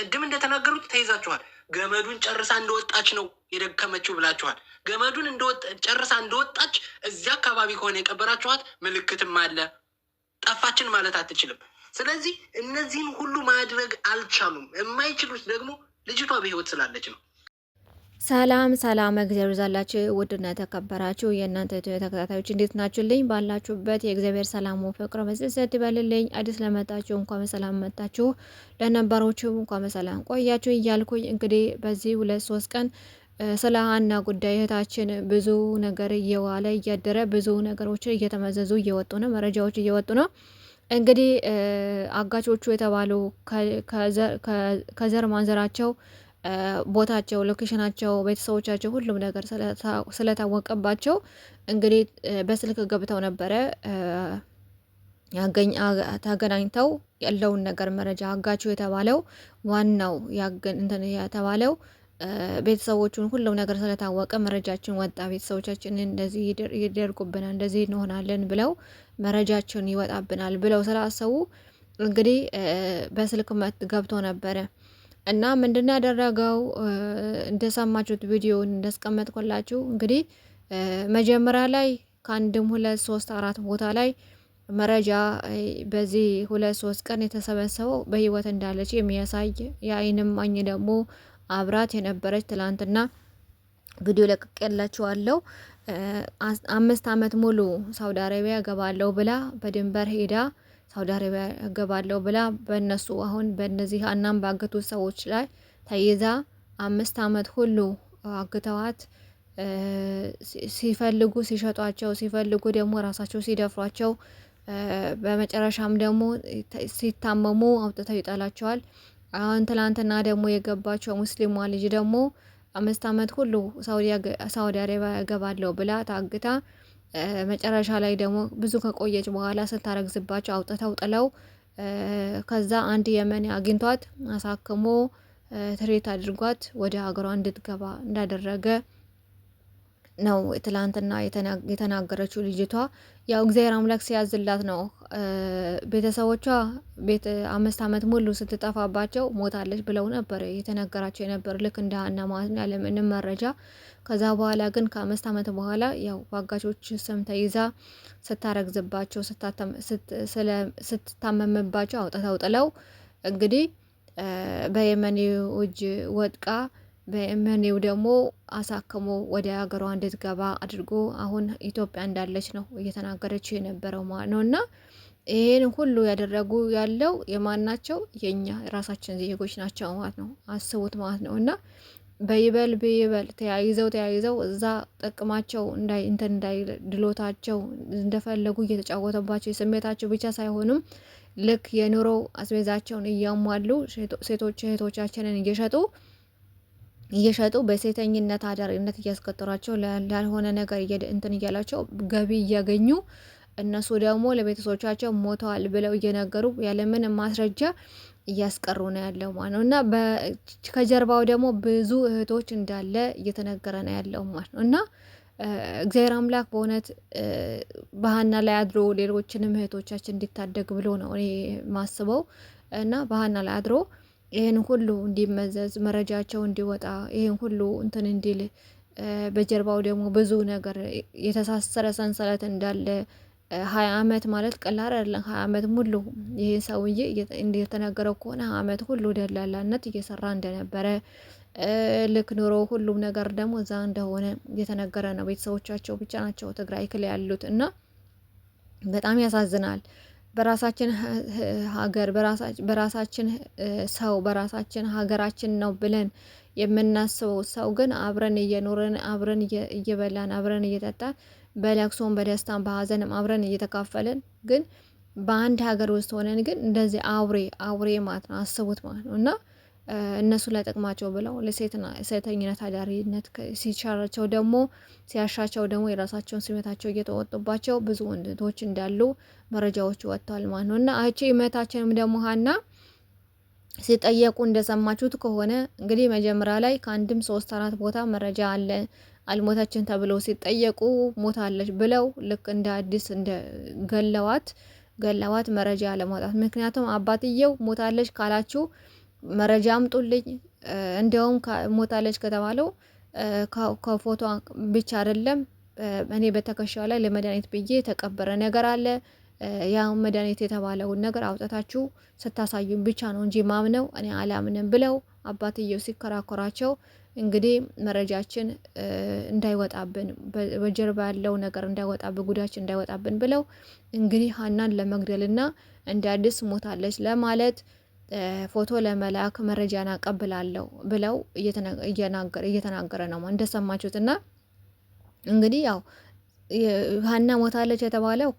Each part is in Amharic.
ቅድም እንደተናገሩት ተይዛችኋል። ገመዱን ጨርሳ እንደወጣች ነው የደከመችው ብላችኋል። ገመዱን ጨርሳ እንደወጣች እዚያ አካባቢ ከሆነ የቀበራችኋት ምልክትም አለ። ጠፋችን ማለት አትችልም። ስለዚህ እነዚህን ሁሉ ማድረግ አልቻሉም። የማይችሉት ደግሞ ልጅቷ በህይወት ስላለች ነው። ሰላም ሰላም፣ እግዚአብሔር ይዛላችሁ ውድና የተከበራችሁ የእናንተ ተከታታዮች እንዴት ናችሁልኝ? ባላችሁበት የእግዚአብሔር ሰላሙ ፍቅር በስሰት ይበልልኝ። አዲስ ለመጣችሁ እንኳን በሰላም መጣችሁ፣ ለነባሮቹ እንኳን በሰላም ቆያችሁ እያልኩኝ እንግዲህ በዚህ 2-3 ቀን ስለ ሀና ጉዳይ እህታችን ብዙ ነገር እየዋለ እያደረ ብዙ ነገሮች እየተመዘዙ እየወጡ ነው፣ መረጃዎች እየወጡ ነው። እንግዲህ አጋቾቹ የተባሉ ከዘር ማንዘራቸው ቦታቸው፣ ሎኬሽናቸው፣ ቤተሰቦቻቸው ሁሉም ነገር ስለታወቀባቸው እንግዲህ በስልክ ገብተው ነበረ ተገናኝተው ያለውን ነገር መረጃ አጋቹ የተባለው ዋናው የተባለው ቤተሰቦቹን ሁሉም ነገር ስለታወቀ መረጃችን ወጣ፣ ቤተሰቦቻችንን እንደዚህ ይደርጉብናል፣ እንደዚህ እንሆናለን ብለው መረጃችን ይወጣብናል ብለው ስላሰቡ እንግዲህ በስልክ ገብቶ ነበረ። እና ምንድነው ያደረገው? እንደሰማችሁት ቪዲዮውን እንዳስቀመጥኩላችሁ እንግዲህ መጀመሪያ ላይ ከአንድም 2-3-4 ቦታ ላይ መረጃ በዚህ 2-3 ቀን የተሰበሰበው በህይወት እንዳለች የሚያሳይ የአይን እማኝ ደግሞ አብራት የነበረች ትላንትና ቪዲዮ ለቅቄላችኋለሁ። 5 ዓመት ሙሉ ሳውዲ አረቢያ ገባለሁ ብላ በድንበር ሄዳ ሳውዲ አረቢያ ገባለሁ ብላ በእነሱ አሁን በእነዚህ ሀናን ባገቱት ሰዎች ላይ ተይዛ 5 ዓመት ሁሉ አግተዋት ሲፈልጉ ሲሸጧቸው፣ ሲፈልጉ ደግሞ ራሳቸው ሲደፍሯቸው፣ በመጨረሻም ደግሞ ሲታመሙ አውጥተው ይጣላቸዋል። አሁን ትላንትና ደግሞ የገባቸው ሙስሊሟ ልጅ ደግሞ 5 ዓመት ሁሉ ሳውዲ አረቢያ ገባለሁ ብላ ታግታ መጨረሻ ላይ ደግሞ ብዙ ከቆየች በኋላ ስታረግዝባቸው አውጥተው ጥለው ከዛ አንድ የመን አግኝቷት አሳክሞ ትሬት አድርጓት ወደ ሀገሯ እንድትገባ እንዳደረገ ነው ትላንትና የተናገረችው ልጅቷ። ያው እግዚአብሔር አምላክ ሲያዝላት ነው። ቤተሰቦቿ 5 ዓመት ሙሉ ስትጠፋባቸው ሞታለች ብለው ነበር የተነገራቸው የነበር ልክ እንደ ሀና ማለት ነው፣ ያለምንም መረጃ። ከዛ በኋላ ግን ከ5 ዓመት በኋላ ያው በአጋቾች ስም ተይዛ ስታረግዝባቸው ስትታመምባቸው አውጥተው ጥለው እንግዲህ በየመኔው እጅ ወድቃ በየመኔው ደግሞ አሳክሞ ወደ ሀገሯ እንድትገባ አድርጎ አሁን ኢትዮጵያ እንዳለች ነው እየተናገረችው የነበረው ማለት ነው። እና ይሄን ሁሉ ያደረጉ ያለው የማን ናቸው? የኛ ራሳችን ዜጎች ናቸው ማለት ነው። አስቡት ማለት ነው። እና በይበል ተያይዘው እዛ ጥቅማቸው እንዳይ ድሎታቸው እንደፈለጉ እየተጫወተባቸው የስሜታቸው ብቻ ሳይሆኑም ልክ የኑሮ አስቤዛቸውን እያሟሉ ሴቶች እህቶቻችንን እየሸጡ በሴተኝነት አዳሪነት እያስቀጠሯቸው ላልሆነ ነገር እንትን እያላቸው ገቢ እያገኙ እነሱ ደግሞ ለቤተሰቦቻቸው ሞተዋል ብለው እየነገሩ ያለምን ማስረጃ እያስቀሩ ነው ያለው ማለት ነው። እና ከጀርባው ደግሞ ብዙ እህቶች እንዳለ እየተነገረ ነው ያለው ማለት ነው። እና እግዚአብሔር አምላክ በእውነት በሀና ላይ አድሮ ሌሎችንም እህቶቻችን እንዲታደግ ብሎ ነው እኔ ማስበው። እና በሀና ላይ አድሮ ይህን ሁሉ እንዲመዘዝ መረጃቸው እንዲወጣ ይህን ሁሉ እንትን እንዲል በጀርባው ደግሞ ብዙ ነገር የተሳሰረ ሰንሰለት እንዳለ 20 ዓመት ማለት ቀላል አይደለም። 20 ዓመት ሙሉ ይሄ ሰውዬ እንደተነገረው ከሆነ 20 ዓመት ሁሉ ደላላነት እየሰራ እንደነበረ ልክ ኑሮ ሁሉም ነገር ደግሞ እዛ እንደሆነ እየተነገረ ነው። ቤተሰቦቻቸው ብቻ ናቸው ትግራይ ክልል ያሉት እና በጣም ያሳዝናል። በራሳችን ሀገር በራሳችን ሰው በራሳችን ሀገራችን ነው ብለን የምናስበው ሰው ግን አብረን እየኖርን አብረን እየበላን አብረን እየጠጣን በለቅሶም በደስታም በሀዘንም አብረን እየተካፈልን ግን በአንድ ሀገር ውስጥ ሆነን ግን እንደዚህ አውሬ ማለት ነው። አስቡት ማለት ነው። እና እነሱ ለጥቅማቸው ብለው ለሴተኝነት አዳሪነት ሲያሻቸው ደግሞ የራሳቸውን ስሜታቸው እየተወጡባቸው ብዙ ወንዶች እንዳሉ መረጃዎች ወጥተዋል ማለት ነው። እና አቺ እመታችንም ደግሞ ሀና ሲጠየቁ እንደሰማችሁት ከሆነ እንግዲህ መጀመሪያ ላይ ከአንድም 3-4 ቦታ መረጃ አለ አልሞታችን ተብለው ሲጠየቁ ሞታለች ብለው ልክ እንደ አዲስ እንደ ገለዋት መረጃ ለማውጣት። ምክንያቱም አባትየው ሞታለች ካላችሁ መረጃ አምጡልኝ። እንዲያውም ሞታለች ከተባለው ከፎቶ ብቻ አይደለም እኔ በትከሻዋ ላይ ለመድኃኒት ብዬ የተቀበረ ነገር አለ። ያው መድኃኒት የተባለውን ነገር አውጥታችሁ ስታሳዩን ብቻ ነው እንጂ ማምነው እኔ አላምንም ብለው አባትየው ሲከራከራቸው እንግዲህ መረጃችን እንዳይወጣብን በጀርባ ያለው ነገር እንዳይወጣብን ጉዳችን እንዳይወጣብን ብለው እንግዲህ ሀናን ለመግደልና እንደ አዲስ ሞታለች ለማለት ፎቶ ለመላክ መረጃን አቀብላለሁ ብለው እየተናገረ ነው እንደሰማችሁትና እንግዲህ ያው ሀና ሞታለች የተባለው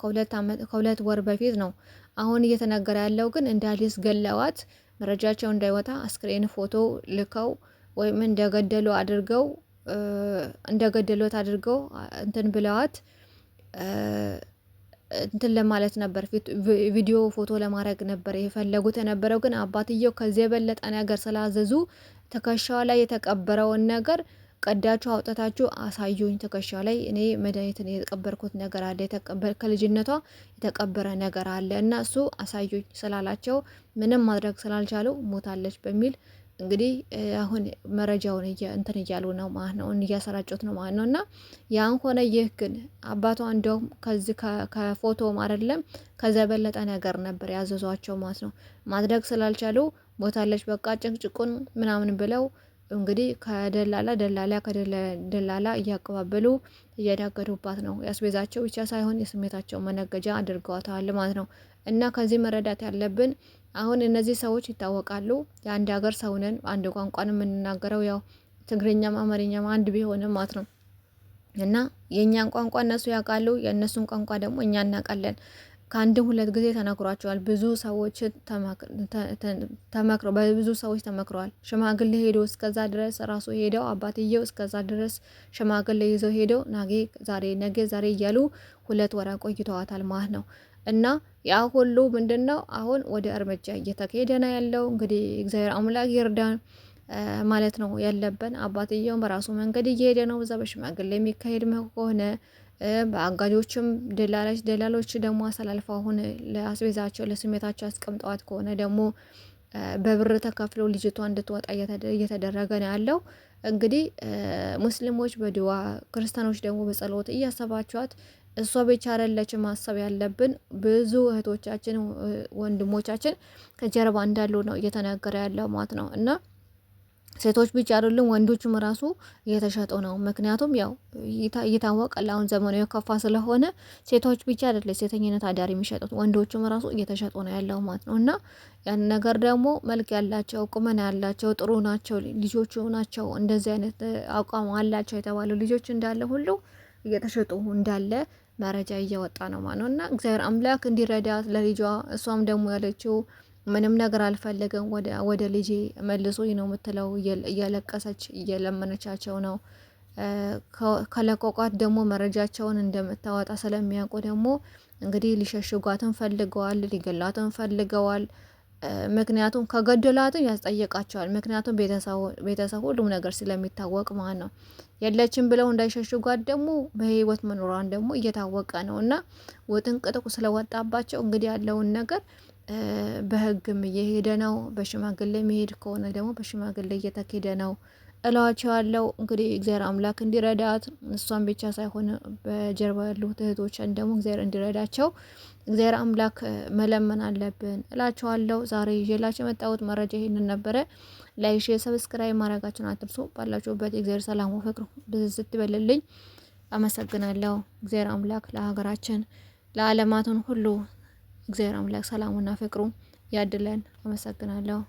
ከሁለት ወር በፊት ነው። አሁን እየተነገረ ያለው ግን እንደ አዲስ ገለዋት መረጃቸው እንዳይወጣ አስክሬን ፎቶ ልከው ወይም እንደገደሉት አድርገው እንትን ብለዋት እንትን ለማለት ነበር። ቪዲዮ ፎቶ ለማድረግ ነበር የፈለጉት የነበረው። ግን አባትየው ከዚህ የበለጠ ነገር ስላዘዙ ትከሻዋ ላይ የተቀበረውን ነገር ቀዳችሁ አውጥታችሁ አሳዩኝ። ትከሻዋ ላይ እኔ መድኃኒትን የተቀበርኩት ነገር አለ፣ ከልጅነቷ የተቀበረ ነገር አለ እና እሱ አሳዩኝ ስላላቸው ምንም ማድረግ ስላልቻሉ ሞታለች በሚል እንግዲህ አሁን መረጃውን እንትን እያሉ ነው ማለት ነው፣ እያሰራጩት ነው ማለት ነው። እና ያን ሆነ ይህ ግን አባቷ እንደውም ከዚህ ከፎቶም አይደለም ከዛ በለጠ ነገር ነበር ያዘዟቸው ማለት ነው። ማድረግ ስላልቻሉ ሞታለች በቃ ጭቅጭቁን ምናምን ብለው እንግዲህ ከደላላ እያቀባበሉ እያዳገዱባት ነው። ያስቤዛቸው ብቻ ሳይሆን የስሜታቸው መነገጃ አድርገዋታል ማለት ነው። እና ከዚህ መረዳት ያለብን አሁን እነዚህ ሰዎች ይታወቃሉ። የአንድ ሀገር ሰው ነን፣ አንድ ቋንቋን የምንናገረው ያው ትግርኛም አማርኛም አንድ ቢሆንም ማለት ነው። እና የእኛን ቋንቋ እነሱ ያውቃሉ፣ የእነሱን ቋንቋ ደግሞ እኛ እናውቃለን። ከአንድም ሁለት ጊዜ ተነግሯቸዋል። ብዙ ሰዎች ተመክረው በብዙ ሰዎች ተመክረዋል። ሽማግሌ ሄዶ እስከዛ ድረስ ራሱ ሄደው አባትየው እስከዛ ድረስ ሽማግሌ ይዘው ሄደው ነገ ዛሬ እያሉ 2 ወር ቆይተዋታል ማለት ነው። እና ያ ሁሉ ምንድነው አሁን ወደ እርምጃ እየተካሄደ ነው ያለው። እንግዲህ እግዚአብሔር አምላክ ይርዳን ማለት ነው ያለብን። አባትየው በራሱ መንገድ እየሄደ ነው። እዛ በሽማግሌ የሚካሄድ ከሆነ በአጋጆችም ደላሎች ደግሞ አሳላልፈው አሁን ለአስቤዛቸው ለስሜታቸው አስቀምጠዋት ከሆነ ደግሞ በብር ተከፍሎ ልጅቷ እንድትወጣ እየተደረገ ነው ያለው። እንግዲህ ሙስሊሞች በድዋ ክርስቲያኖች ደግሞ በጸሎት እያሰባቸዋት እሷ ብቻ አይደለችም ማሰብ ያለብን ብዙ እህቶቻችን ወንድሞቻችን ከጀርባ እንዳሉ ነው እየተነገረ ያለው ማለት ነው። እና ሴቶች ብቻ አይደሉም ወንዶችም ራሱ እየተሸጡ ነው። ምክንያቱም ያው ይታወቃል አሁን ዘመኑ የከፋ ስለሆነ ሴቶች ብቻ አይደለም ሴተኝነት አዳሪ የሚሸጡት ወንዶችም ራሱ እየተሸጡ ነው ያለው ማለት ነው። እና ያን ነገር ደግሞ መልክ ያላቸው ቁመና ያላቸው ጥሩ ናቸው ልጆቹ ናቸው እንደዚህ አይነት አቋም አላቸው የተባሉ ልጆች እንዳለ ሁሉ እየተሸጡ እንዳለ መረጃ እየወጣ ነው ማለት ነው። እና እግዚአብሔር አምላክ እንዲረዳት ለልጇ እሷም ደግሞ ያለችው ምንም ነገር አልፈለገም ወደ ልጄ መልሶኝ ነው የምትለው እያለቀሰች እየለመነቻቸው ነው። ከለቆቋት ደግሞ መረጃቸውን እንደምታወጣ ስለሚያውቁ ደግሞ እንግዲህ ሊሸሽጓትን ፈልገዋል፣ ሊገላትን ፈልገዋል። ምክንያቱም ከገደላትን ያስጠየቃቸዋል። ምክንያቱም ቤተሰብ ሁሉም ነገር ስለሚታወቅ ማለት ነው። የለችም ብለው እንዳይሸሽጓት ደግሞ በህይወት መኖሯን ደግሞ እየታወቀ ነው እና ውጥንቅጥቁ ስለወጣባቸው እንግዲህ ያለውን ነገር በህግም እየሄደ ነው። በሽማግሌ የሚሄድ ከሆነ ደግሞ በሽማግሌ እየተኬደ ነው እላቸዋለሁ። እንግዲህ እግዚአብሔር አምላክ እንዲረዳት እሷን ብቻ ሳይሆን በጀርባ ያሉ እህቶችን ደግሞ እግዚአብሔር እንዲረዳቸው እግዚአብሔር አምላክ መለመን አለብን እላቸዋለሁ። ዛሬ ይዤላችሁ የመጣሁት መረጃ ይሄንን ነበረ። ላይክ፣ ሼር፣ ሰብስክራይብ ማድረጋችሁን አትርሱ። ባላችሁበት የእግዚአብሔር ሰላም ፍቅሩ ብዝት ይበልልኝ። አመሰግናለሁ። እግዚአብሔር አምላክ ለሀገራችን ለዓለማቱን ሁሉ እግዚአብሔር አምላክ ሰላሙና ፍቅሩ ያድለን። አመሰግናለሁ።